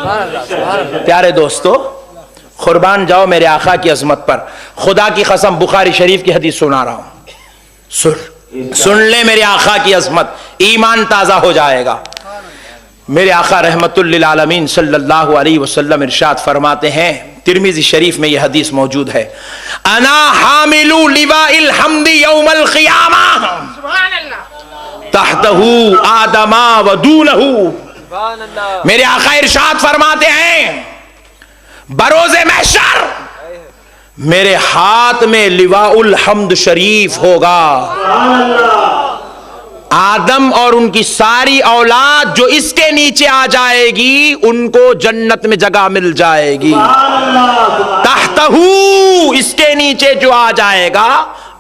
प्यारे दोस्तों, कुर्बान जाओ मेरे आका की अजमत पर। खुदा की कसम बुखारी शरीफ की हदीस सुना रहा हूं, सुन ले मेरे आका की अजमत, ईमान ताजा हो जाएगा। मेरे आका रहमतुल लिल आलमीन सल्लल्लाहु अलैहि वसल्लम इरशाद फरमाते हैं, तिरमिजी शरीफ में यह हदीस मौजूद है, अना हामिलु लिवाइल हम्दी यौमल क़ियामा तहतहु आदमा व दूनहु। मेरे आका इरशाद फरमाते हैं, बरोज़े महशर मेरे हाथ में लिवाउल हम्द शरीफ होगा। आदम और उनकी सारी औलाद जो इसके नीचे आ जाएगी उनको जन्नत में जगह मिल जाएगी। तहतहू, इसके नीचे जो आ जाएगा,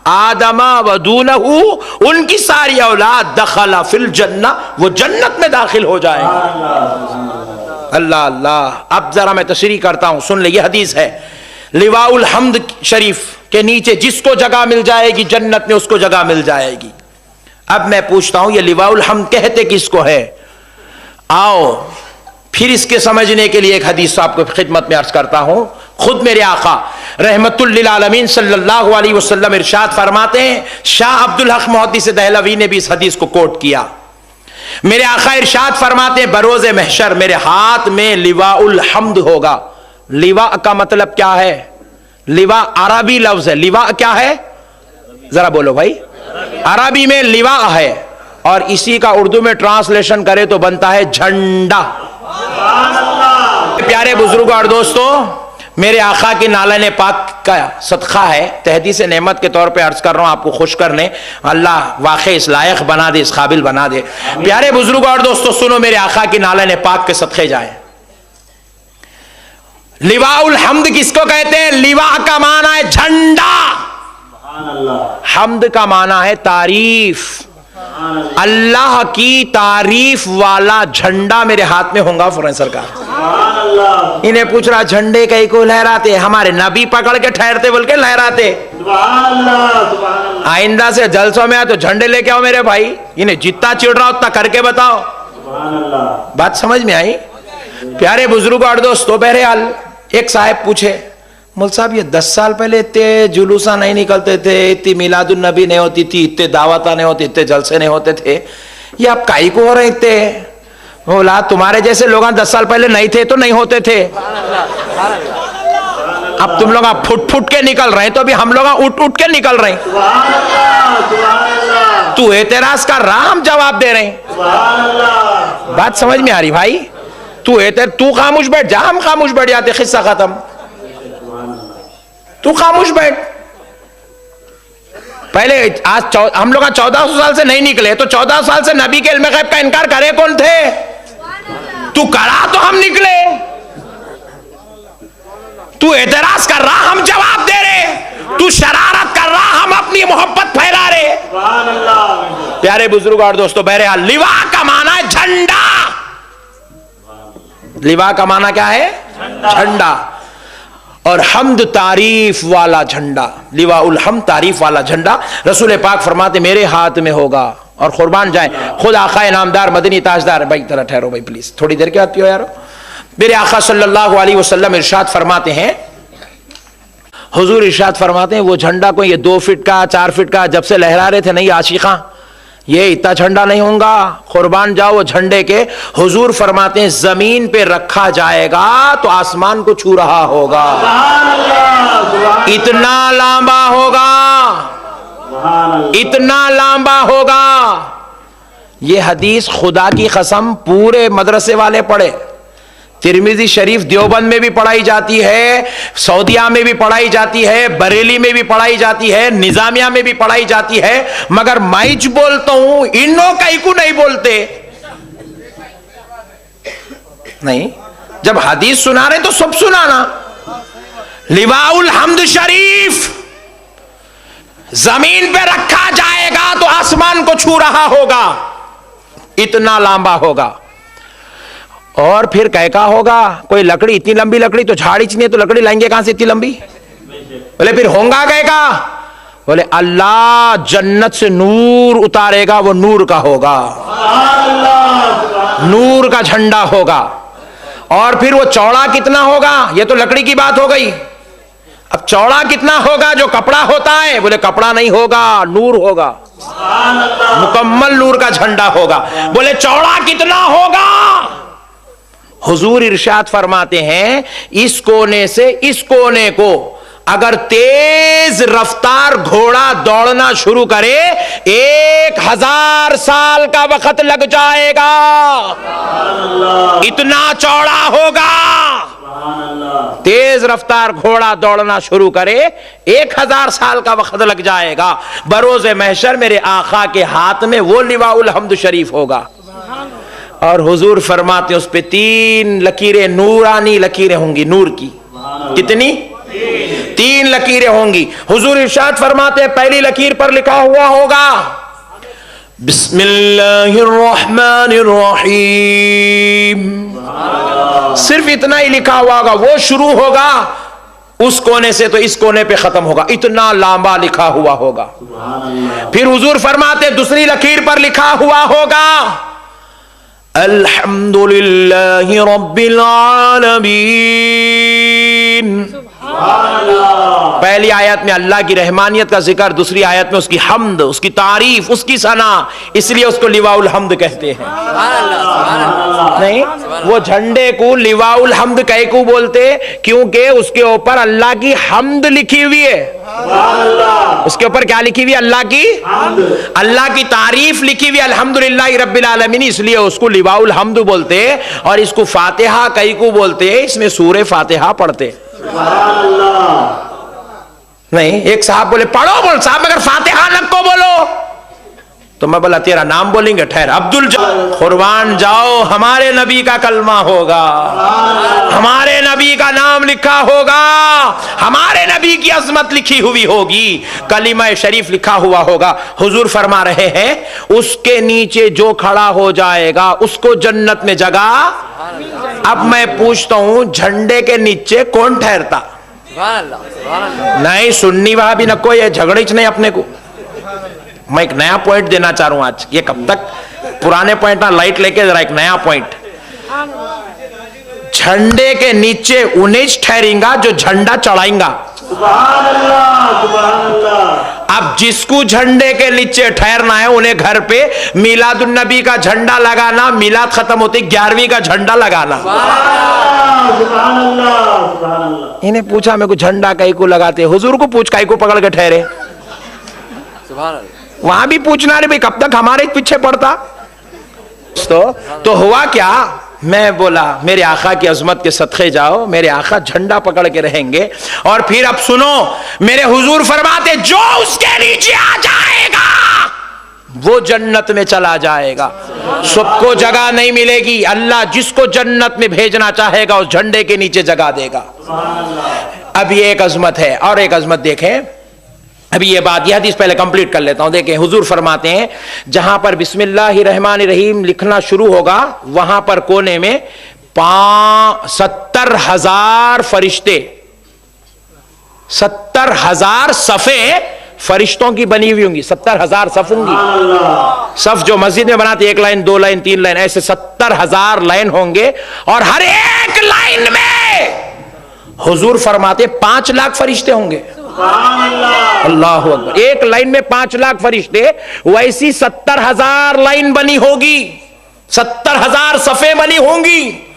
आदमा वदूनहू, उनकी सारी औलाद दखला फिल जन्ना, वो जन्नत में दाखिल हो जाएगा। अल्लाह अल्लाह। अब जरा मैं तशरीह करता हूं, सुन ले। ये हदीस है, लिवाउल हम्द शरीफ के नीचे जिसको जगह मिल जाएगी जन्नत में उसको जगह मिल जाएगी। अब मैं पूछता हूं, ये लिवाउल हम्द कहते किसको है? आओ फिर इसके समझने के लिए एक हदीस आपको खिदमत में अर्ज करता हूं। खुद मेरे आका रहमतुल लिल आलमीन सल्लल्लाहु अलैहि वसल्लम इरशाद फरमाते हैं, शाह अब्दुल हक मुहद्दिस दहलवी ने भी इस हदीस को कोट किया। मेरे आका इरशाद फरमाते हैं, बरोज़े महशर मेरे हाथ में लिवाउल हम्द होगा। लिवा का मतलब क्या है? लिवा अरबी लफ्ज है। लिवा क्या है? जरा बोलो भाई। अरबी में लिवा है और इसी का उर्दू में ट्रांसलेशन करे तो बनता है झंडा। प्यारे बुजुर्गों और दोस्तों, मेरे आका की नालन पाक का सदका है, तहदीस नेमत के तौर पे अर्ज कर रहा हूं आपको खुश करने। अल्लाह वाकई इस लायक बना दे, इस काबिल बना दे। प्यारे बुजुर्गों और दोस्तों, सुनो मेरे आका की नालन पाक के सदके जाए। लिवाउल हम्द किसको कहते हैं? लिवा का माना है झंडा, हम्द का माना है तारीफ। अल्लाह की तारीफ वाला झंडा मेरे हाथ में होगा फौरन सरकार। इन्हें पूछ रहा झंडे कई को लहराते? हमारे नबी पकड़ के ठहरते बोल के लहराते। आइंदा से जलसों में आए तो झंडे लेके आओ मेरे भाई। इन्हें जितना चिढ़ रहा उतना करके बताओ। बात समझ में आई? प्यारे बुजुर्गों और दोस्तों, बहरहाल एक साहब पूछे, मौल साहब ये 10 साल पहले इतने जुलूसा नहीं निकलते थे, इतनी मिलादुन नबी नहीं होती थी, इतने दावता नहीं होती, इतने जलसे नहीं होते थे, ये आप काई को हो रहे थे? बोला तुम्हारे जैसे लोग 10 साल पहले नहीं थे तो नहीं होते थे। अब तुम लोग फुट फुट के निकल रहे हैं तो अभी हम लोग उठ उठ के निकल रहे हैं। तू एतराज कर रहा, हम जवाब दे रहे हैं। बात समझ में आ रही भाई? तू खामोश बैठ जा, हम खामोश बैठ जाते, किस्सा खत्म। तू खामोश बैठ। पहले आज हम लोग 1400 साल से नहीं निकले तो 14 साल से नबी के इल्म गैब का इनकार करे कौन थे? तू करा तो हम निकले। तू एतराज कर रहा, हम जवाब दे रहे। तू शरारत कर रहा, हम अपनी मोहब्बत फैला रहे। प्यारे बुजुर्ग और दोस्तों, बहरहाल लिवा का माना है झंडा। लिवा का माना क्या है? झंडा। और हम्द तारीफ वाला झंडा, लिवा उल हम्द तारीफ वाला झंडा रसूल पाक फरमाते मेरे हाथ में होगा। और कुर्बान जाए खुद आका नामदार मदनी ताजदार। भाई तरह ठहरो भाई प्लीज, थोड़ी देर के बाद पियो यारो। मेरे आका सल्लल्लाहु अलैहि वसल्लम इरशाद फरमाते हैं, हुजूर इरशाद फरमाते हैं, वो झंडा को ये 2 फीट का 4 फीट का जब से लहरा रहे थे नहीं आशिका, ये इतना झंडा नहीं होगा। कुर्बान जाओ वो झंडे के। हुजूर फरमाते हैं जमीन पे रखा जाएगा तो आसमान को छू रहा होगा, इतना लंबा होगा, इतना लंबा होगा। ये हदीस खुदा की कसम पूरे मदरसे वाले पढ़े। तिरमिजी शरीफ देवबंद में भी पढ़ाई जाती है, सऊदिया में भी पढ़ाई जाती है, बरेली में भी पढ़ाई जाती है, निजामिया में भी पढ़ाई जाती है। मगर मैं बोलता हूं इन्हों कहीं को नहीं बोलते। नहीं, जब हदीस सुना रहे तो सब सुनाना। लिवाउल हम्द शरीफ जमीन पे रखा जाएगा तो आसमान को छू रहा होगा, इतना लंबा होगा। और फिर कैसा होगा? कोई लकड़ी, इतनी लंबी लकड़ी तो झाड़ी चाहिए तो लकड़ी लाएंगे कहां से इतनी लंबी? बोले फिर होगा कैसा? बोले अल्लाह जन्नत से नूर उतारेगा, वो नूर का होगा, नूर का झंडा होगा। और फिर वो चौड़ा कितना होगा, ये तो लकड़ी की बात हो गई। अब चौड़ा कितना होगा जो कपड़ा होता है, बोले कपड़ा नहीं होगा, नूर होगा, मुकम्मल नूर का झंडा होगा। बोले चौड़ा कितना होगा, हुजूर इरशाद फरमाते हैं इस कोने से इस कोने को अगर तेज रफ्तार घोड़ा दौड़ना शुरू करे 1000 साल का वक्त लग जाएगा, इतना चौड़ा होगा। तेज रफ्तार घोड़ा दौड़ना शुरू करे 1000 साल का वक्त लग जाएगा। बरोज़े महशर मेरे आका के हाथ में वो लिवाउल हम्द शरीफ होगा और हुजूर फरमाते उस पे 3 लकीरें, नूरानी लकीरें होंगी, नूर की। कितनी? 3 लकीरें होंगी। हुजूर इरशाद फरमाते पहली लकीर पर लिखा हुआ होगा बिस्मिल्लाहिर्रहमानिर्रहीम, सिर्फ इतना ही लिखा हुआ होगा। वो शुरू होगा उस कोने से तो इस कोने पे खत्म होगा, इतना लंबा लिखा हुआ होगा। फिर हुजूर फरमाते दूसरी लकीर पर लिखा हुआ होगा अल्हम्दुलिल्लाहि रब्बिल आलमीन। पहली आयत में अल्लाह की रहमानियत का जिक्र, दूसरी आयत में उसकी हम्द, उसकी तारीफ, उसकी सना, इसलिए उसको लिवाउल हम्द कहते हैं। नहीं, वो झंडे को लिवाउल हम्द कह को बोलते क्योंकि उसके ऊपर अल्लाह की हम्द लिखी हुई है। उसके ऊपर क्या लिखी हुई है? अल्लाह की, अल्लाह की तारीफ लिखी हुई, अल्हम्दुलिल्लाहि रब्बिल आलमीन, इसलिए उसको लिवाउल हम्द बोलते। और इसको फातिहा कई को बोलते, इसमें सूरे फातिहा पढ़ते। नहीं, एक साहब बोले पढ़ो, बोल साहब मगर फातिहा न को बोलो, तो मैं बोला तेरा नाम बोलेंगे, ठहर अब्दुल कुर्बान जाओ, हमारे नबी का कलमा होगा, हमारे नबी का नाम लिखा होगा, हमारे नबी की अजमत लिखी हुई होगी, कलिमा शरीफ लिखा हुआ होगा। हुजूर फरमा रहे हैं उसके नीचे जो खड़ा हो जाएगा उसको जन्नत में जगह। अब मैं पूछता हूं झंडे के नीचे कौन ठहरता? नहीं, सुन्नी वहां भी न कोई झगड़े नहीं अपने को। मैं एक नया पॉइंट देना चाह रहा हूं आज, ये कब तक पुराने पॉइंट ना लाइट लेके जरा एक नया पॉइंट। झंडे के नीचे उन्हें ठहरेगा जो झंडा चढ़ाएगा। अब जिसको झंडे के नीचे ठहरना है उन्हें घर पे मिलादुन नबी का झंडा लगाना, मिलाद खत्म होती 11वीं का झंडा लगाना। इन्हें पूछा मेरे को झंडा कई को लगाते, हुजूर को पूछ कई को पकड़ के ठहरे। वहां भी पूछना रे भाई कब तक हमारे पीछे पड़ता। तो हुआ क्या, मैं बोला मेरे आका की अजमत के सदक़े जाओ, मेरे आका झंडा पकड़ के रहेंगे। और फिर अब सुनो, मेरे हुजूर फरमाते जो उसके नीचे आ जाएगा वो जन्नत में चला जाएगा। सबको जगह नहीं मिलेगी, अल्लाह जिसको जन्नत में भेजना चाहेगा उस झंडे के नीचे जगह देगा। अब ये एक अजमत है। और एक अजमत देखें, अभी ये बात, यह हदीस पहले कंप्लीट कर लेता हूं। देखें हुजूर फरमाते हैं जहां पर बिस्मिल्लाहिर्रहमानिर्रहीम लिखना शुरू होगा वहां पर कोने में 70,000 फरिश्ते, 70,000 सफ़े फरिश्तों की बनी हुई होंगी। 70,000 सफ होंगी। सफ जो मस्जिद में बनाते 1 लाइन 2 लाइन 3 लाइन, ऐसे 70,000 लाइन होंगे। और हर एक लाइन में हुजूर फरमाते 5 लाख फरिश्ते होंगे। अल्लाह अकबर। एक लाइन में 5 लाख फरिश्ते, वैसी 70,000 लाइन बनी होगी, 70,000 सफ़े बनी होंगी।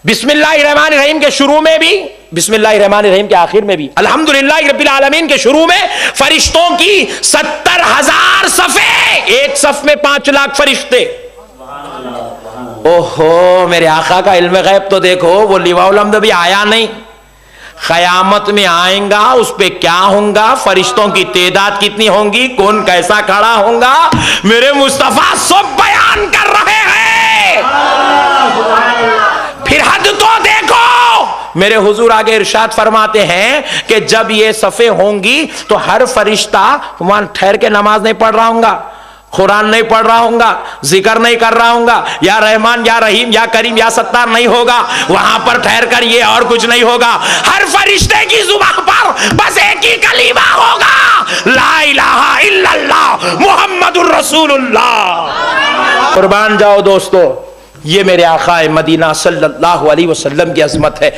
बिस्मिल्लाहिर्रहमानिर्रहीम के शुरू में भी, बिस्मिल्लाहिर्रहमानिर्रहीम के आखिर में भी, अल्हम्दुलिल्लाहि रब्बिल आलमीन के शुरू में फरिश्तों की 70,000 सफ़े, एक सफ में 5 लाख फरिश्ते। ओहो, मेरे आका का इल्म गैब तो देखो, वो लिवाउल हम्द भी आया नहीं, क़यामत में आएगा, उस पे क्या होगा, फरिश्तों की तादाद कितनी होंगी, कौन कैसा खड़ा होगा, मेरे मुस्तफा सब बयान कर रहे हैं। फिर हद तो देखो, मेरे हुजूर आगे इरशाद फरमाते हैं कि जब ये सफ़े होंगी तो हर फरिश्ता वहां ठहर के नमाज नहीं पढ़ रहा होगा, कुरान नहीं पढ़ रहा होगा, जिक्र नहीं कर रहा होगा, या रहमान या रहीम या करीम या सत्तार नहीं होगा, वहां पर ठहर कर ये और कुछ नहीं होगा। हर फरिश्ते की जुबान पर बस एक ही कलीमा होगा, ला इलाहा इल्लल्लाह मुहम्मदुर रसूलुल्लाह। कुर्बान जाओ दोस्तों, ये मेरे आका मदीना सल्लल्लाहु अलैहि वसल्लम की अज़मत है।